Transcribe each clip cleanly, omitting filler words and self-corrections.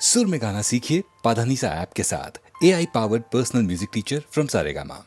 सुर में गाना सीखिए पाधानीसा ऐप के साथ। AI powered personal music teacher from Saregama.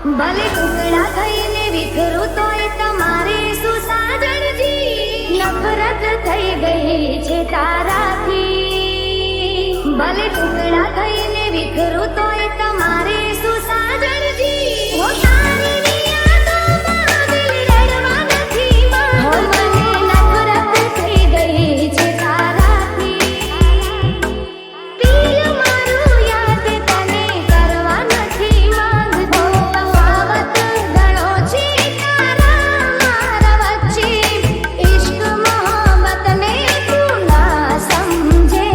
ભલે ટુકડા થઈને વિખરું તોય તમારે શું સાજણજી નફરત થઈ ગઈ છે તારાથી ભલે ટુકડા થઈને વિખરું તોય તમારે શું સાજણજી હો તારી યાદોમાં દિલ રડવા નથી માંગતું મને નફરત થઈ ગઈ છે તારાથી દિલ મારું યાદ તને કરવા નથી માંગતો તફાવત ઘણો છે તારા મારા વચ્ચે ઇશ્ક મોહબ્બતને તું ના સમજે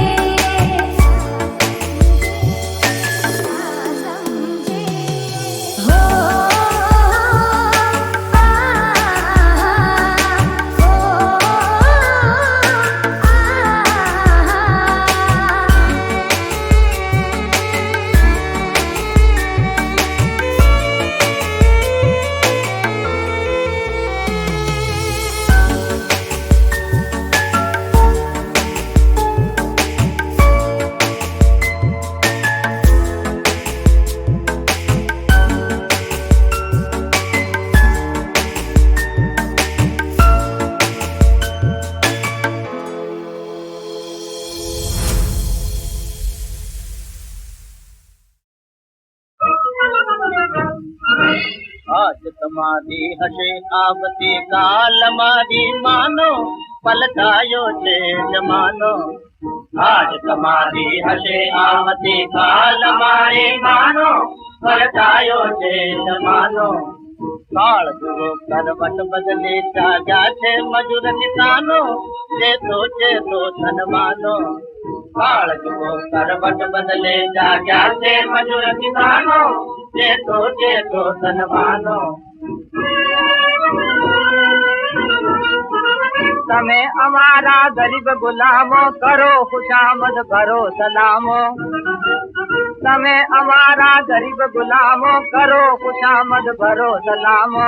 હો आज તમારી હશે આવતી કાલ મારી માનો પલટાયો છે જમાનો આજ તમારી હશે આવતી કાલ મારી માનો પલટાયો છે જમાનો કાળ જુઓ કરવટ બદલે જાગ્યા છે મજૂર કિસાનો ચેતો ધનવાનો કાળ જુઓ કરવટ બદલે જાગ્યા છે મજૂર કિસાનો ચેતો ધનવાનો તમે અમારા ગરીબ ગુલામો કરો ખુશામદ ભરો સલામો તમે અમારા ગરીબ ગુલામો કરો ખુશામદ ભરો સલામો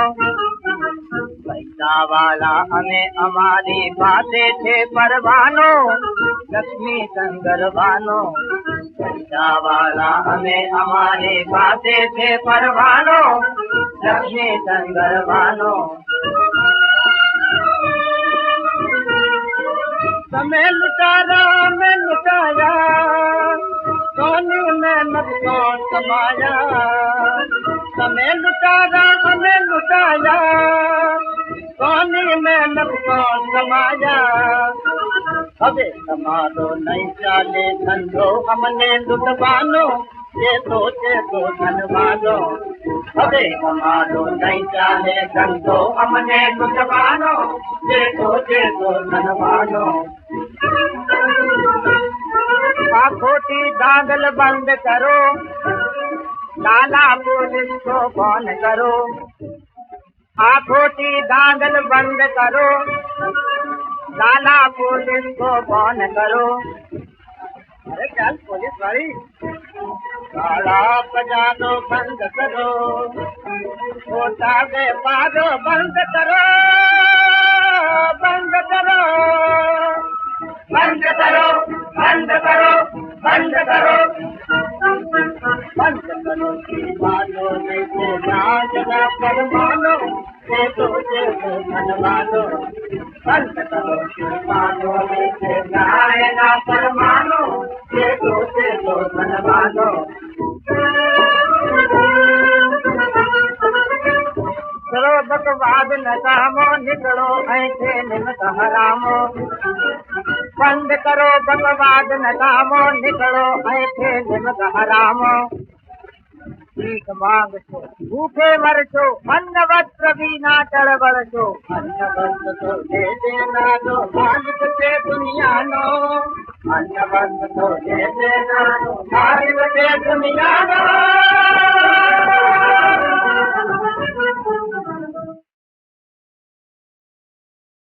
પૈસા વાળા અમે અમારી પાસે છે પરવાનો લક્ષ્મી સંગરવાનો પૈસા વાળા અમે અમારી પાસે છે પરવાનો લક્ષ્મી સંગરવાનો તમે લुटारा में लुटाया सोनी में नुकसान कमाया તમે लुटारा हमें लुटाया सोनी में नुकसान कमाया હવે તમારો નહીં ચાલે ધંધો અમને લૂંટવાનો ચેતો ધનવાનો હવે તમારો નહીં ચાલે ધંધો અમને લૂંટવાનો ચેતો ધનવાનો આ ખોટી દાગલ બંધ કરો લાલા પોલીસ को फोन करो आ खोटी दागल बंद करो लाला पुलिस को फोन करो अरे चल पुलिस वाली काला बजानो बंद करो छोटा व्यापारो बंद करो बंद करो बंद करो बंद करो बंद करो बंद करो मानो जैसे राजा परमानो चेतो धनवानो बंद करो मानो जैसे गायना परमानो चेतो धनवानो चलो बकवाद नकामो निकलो ऐसे निमक हरामो बंद करो बकवाद नकामो निकलो ऐसे निमक हरामो भीख मांग छो भूखे मर छो अन्न वस्त्र बिना तड़बड़ छो अन्न वस्त्र तो दे देना दो मालिक से दुनिया नो अन्न वस्त्र तो दे देना दो मालिक से दुनिया नो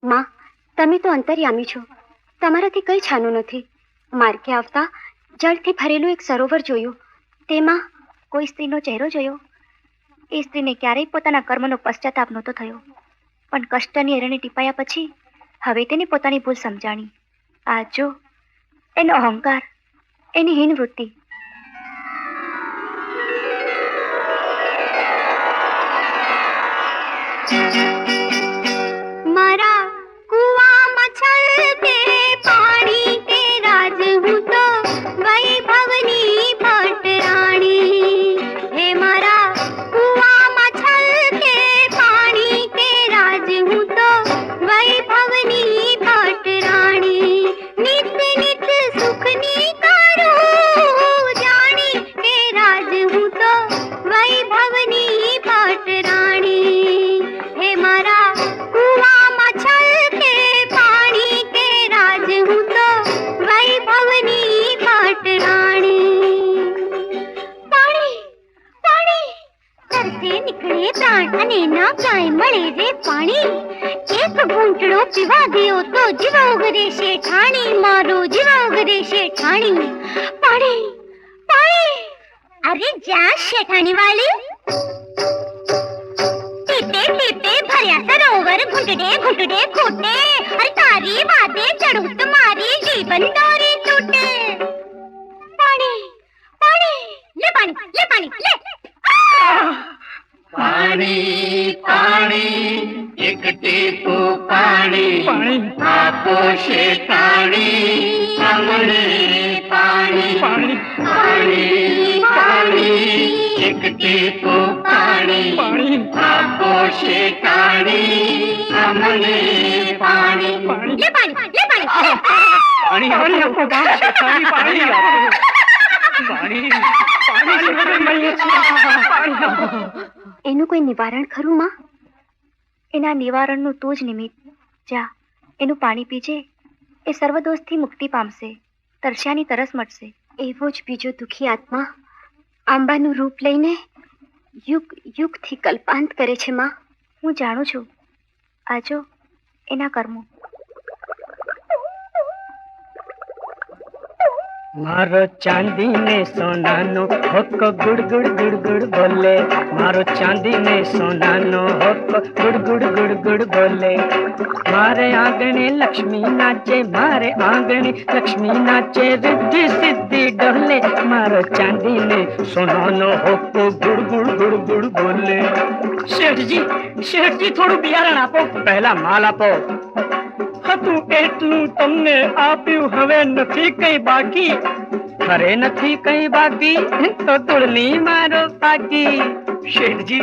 માં તમે તો અંતર્યામી છો તમારાથી કંઈ છાનું નથી માર્ગે આવતા જળથી ભરેલું એક સરોવર જોયું તેમાં કોઈ સ્ત્રીનો ચહેરો જોયો એ સ્ત્રીને ક્યારેય પોતાના કર્મનો પશ્ચાતાપ નહોતો થયો પણ કષ્ટની એરણે ટીપાયા પછી હવે તેને પોતાની ભૂલ સમજાણી આ જો એનો અહંકાર એની હીન વૃત્તિ મારા કુવામાં છલકે પાણી તે રાજ હું તો વૈભવની પટરાણી હે મારા કુવામાં છલકે પાણી તે રાજ હું તો વૈભવની પટરાણી નિત નિત સુખની કરું જાણી તે રાજ હું તો વૈભવની પટરાણી હે મારા કુવામાં છલકે પાણી કે રાજ હું તો વૈભવની પટરાણી પાણી પાણી તરસે નીકળે પ્રાણ અને ના ક્યાંય મળે રે પાણી એક ઘૂંટડો પીવા ગયો તો જીવો ઉગરે શેઠાણી મારો જીવો ઉગરે શેઠાણી પાણી પાણી અરે જા શેઠાણી વાલી ટીપે ટીપે ભર્યા સરોવર ઘૂંટડે ઘૂંટડે ખૂટે અરે તારી વાતે ચડું તો મારી જીવન દોરી તૂટે પાણી પાણી લે પાણી લે પાણી લે પાણી પાણી એક ટીપું પાણી આપો શેઠાણી અમને પાણી પાણી પાણી એક ટીપું પાણી આપો શેઠાણી અમને પાણી લે પાણી લે પાણી પાણી આપો શેઠાણી પાણી આપો એનું કોઈ નિવારણ ખરું માં? એના નિવારણનું તું જ નિમિત્ત. જા, એનું પાણી પીજે. એ સર્વદોષથી મુક્તિ પામશે, તરસ્યાની તરસ મટશે. એવો જ બીજો દુઃખી આત્મા આંબાનું રૂપ લઈને યુગ યુગથી કલ્પાંત કરે છે માં. હું જાણું છું. આજો એના કર્મો. મારો ચાંદી ને સોનાનો હોકો ગુડ ગુડ ગુડ ગુડ બોલે. મારો ચાંદી ને સોનાનો હોકો ગુડ ગુડ ગુડ ગુડ બોલે. મારે આંગણે લક્ષ્મી નાચે, મારે આંગણે લક્ષ્મી નાચે, રિદ્ધિ સિદ્ધિ ડોલે. મારો ચાંદી ને સોનાનો હોકો ગુડ ગુડ ગુડ ગુડ બોલે. શેઠજી શેઠજી થોડું બિયારણ આપો. પહેલા માલ આપો. હતું એટલું તમને આપ્યું, હવે નથી કઈ બાકી. ખરે નથી કઈ બાકી તો તુળની મારો પાકી. શેઠજી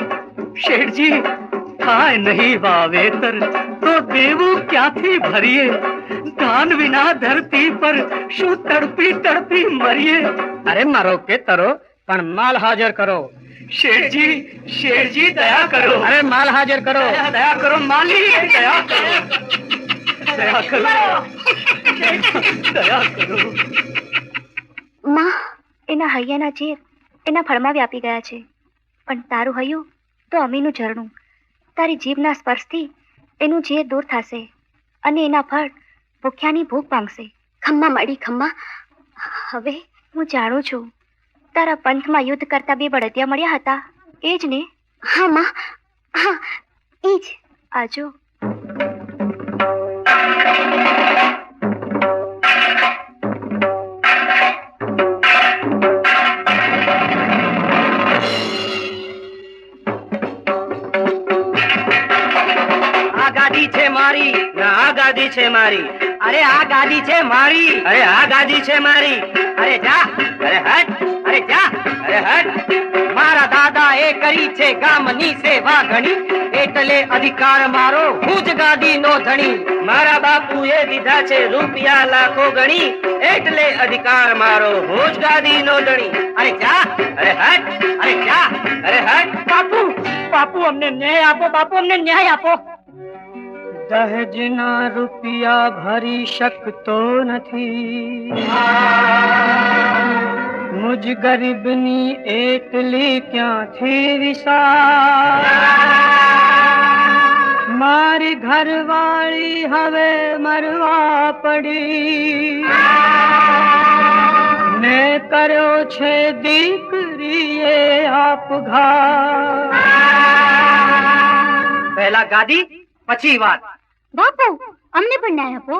શેઠજી થાય નહીં વાવેતર તો દેવું ક્યાંથી ભરીએ? ધાન વિના ધરતી પર શું તડપી તડપી મરીએ? અરે મારો કે તરો પણ માલ હાજર કરો. શેઠજી શેઠજી દયા કરો. અરે માલ હાજર કરો. દયા કરો માલી, દયા કરો, દયા કરો, દયા કરો. માં, એના હૈયાના ઝેર એના ફળમાં વ્યાપી ગયા છે. પણ તારું હૈયું તો અમીનું ઝરણું. તારી જીભના સ્પર્શથી એનું ઝેર દૂર થશે અને એના ફળ ભૂખ્યાની ભૂખ ભાંગશે. ખમ્મા મળી ખમ્મા. હવે હું જાણું છું તારા પંથમાં યુદ્ધ કરતા બે બળદિયા મળ્યા હતા. એ જ ને? હા માં, હા એ જ. આજો. ગાદી છે મારી, આ ગાદી છે મારી. અરે આ ગાદી છે મારી, અરે આ ગાદી છે મારી. અરે જા, અરે હટ, અરે જા, અરે હટ. મારા દાદા એ કરી છે ગામની સેવા ઘણી, એટલે અધિકાર મારો હું જ ગાદીનો ધણી. મારા બાપુએ દીધા છે રૂપિયા લાખો ગણી, એટલે અધિકાર મારો હું જ ગાદીનો ધણી. અરે જા, અરે હટ, અરે જા, અરે હટ. બાપુ બાપુ અમને ન્યાય આપો, બાપુ અમને ન્યાય આપો. દહેજના રૂપિયા ભરી શકતો નથી, મુજ ગરીબની એટલી ક્યાંથી વિસા. મારી ઘરવાળી હવે મરવા પડી, ને કર્યો છે દીકરીએ આપઘાત. પહેલા ગાદી પછી વાત. બાપુ અમને પણ ન્યાય આપો.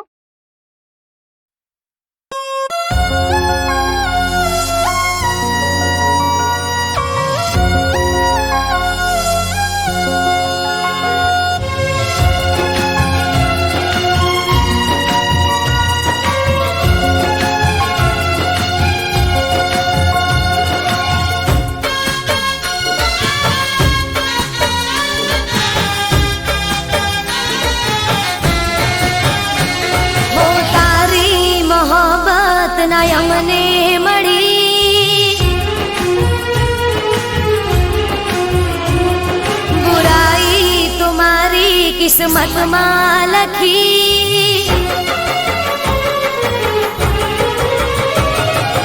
કિસ્મતમાં લખી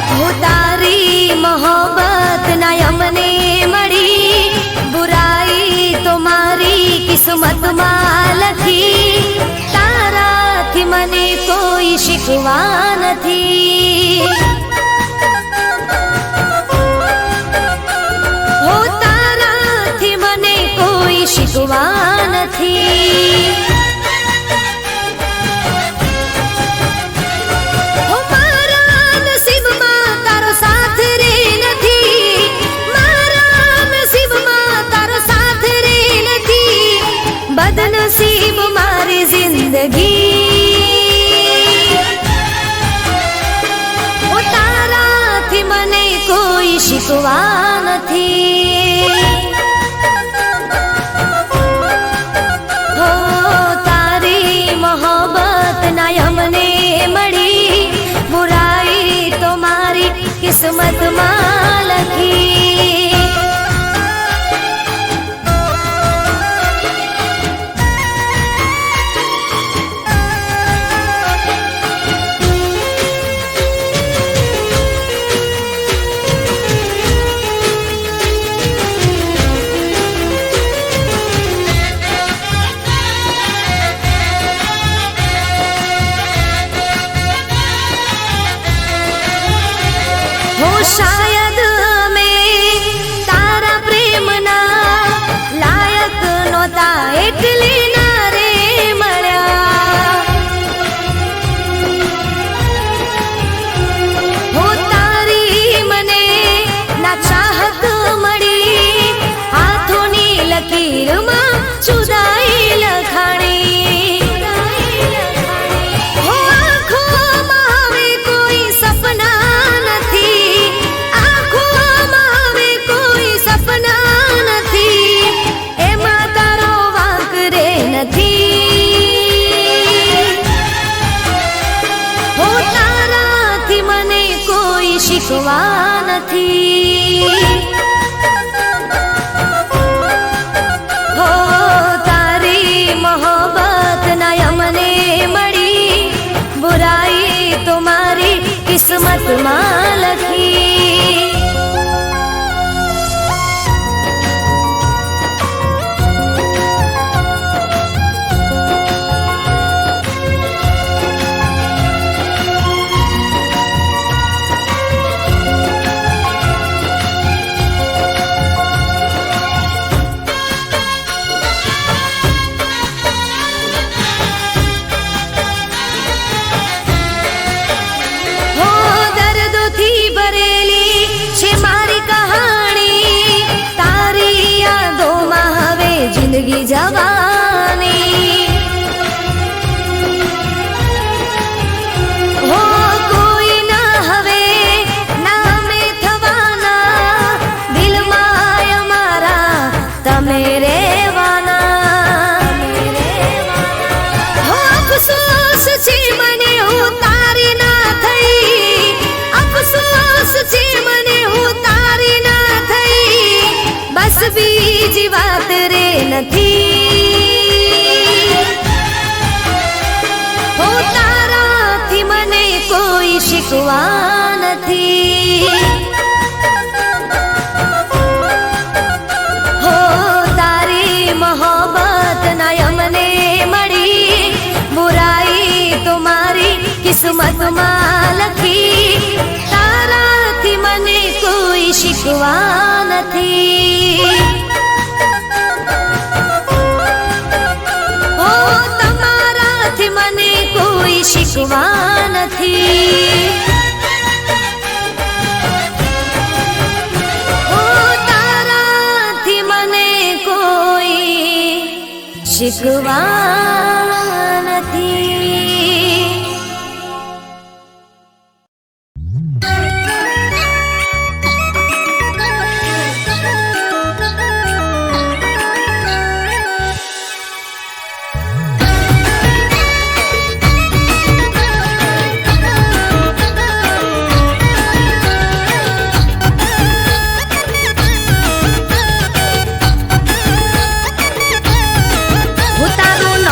હું તારી મોહબ્બત ના અમને મળી બુરાઈ તો મારી કિસ્મતમાં લખી તારાથી મને કોઈ શીખવા નથી હો તારાથી મને કોઈ શીખવા નથી હો મારા નસીબમાં તારો સાથ રે નથી મારા નસીબમાં તારો સાથ રે નથી બદનસીબ મારી જિંદગી ઓ તારાથી મને કોઈ શીખવા નથી હો તારી મોહબ્બત ના અમને મળી બુરાઈ તો મારી કિસ્મતમાં લખી શાયદ મેં તારા પ્રેમના લાયક નહોતા એટલે ના રે મળ્યા હો તારી મને ના ચાહત મળી હાથોની લકીરમાં જુદાઈ લખાણી હો આંખોમાં હવે કોઈ સપના નથી આંખોમાં હવે કોઈ સપના નથી એમાં તારો વાંક રે નથી હો તારાથી મને કોઈ શીખવા નથી હો તારી મોહબ્બત ના અમને મળી બુરાઈ તો મારી કિસ્મતમાં લખી હો દર્દોથી ભરેલી છે મારી કહાણી તારી યાદોમાં હવે જિંદગી જવાની હો કોઈ ના હવે નામે થવાના દિલમાં અમારા તમે રહેવાના હો અફસોસ છે મને હું તારી ના થઈ અફસોસ છે મને હું તારી ના થઈ બસ બીજી વાત રે નથી હો તારાથી મને કોઈ શીખવા નથી હો તારી મોહબ્બત ના અમને મળી બુરાઈ તો મારી કિસ્મતમાં લખી તારાથી મને કોઈ શીખવા નથી હો તમારાથી મને કોઈ શીખવા નથી હો તારાથી મને કોઈ શીખવા નથી હું તારું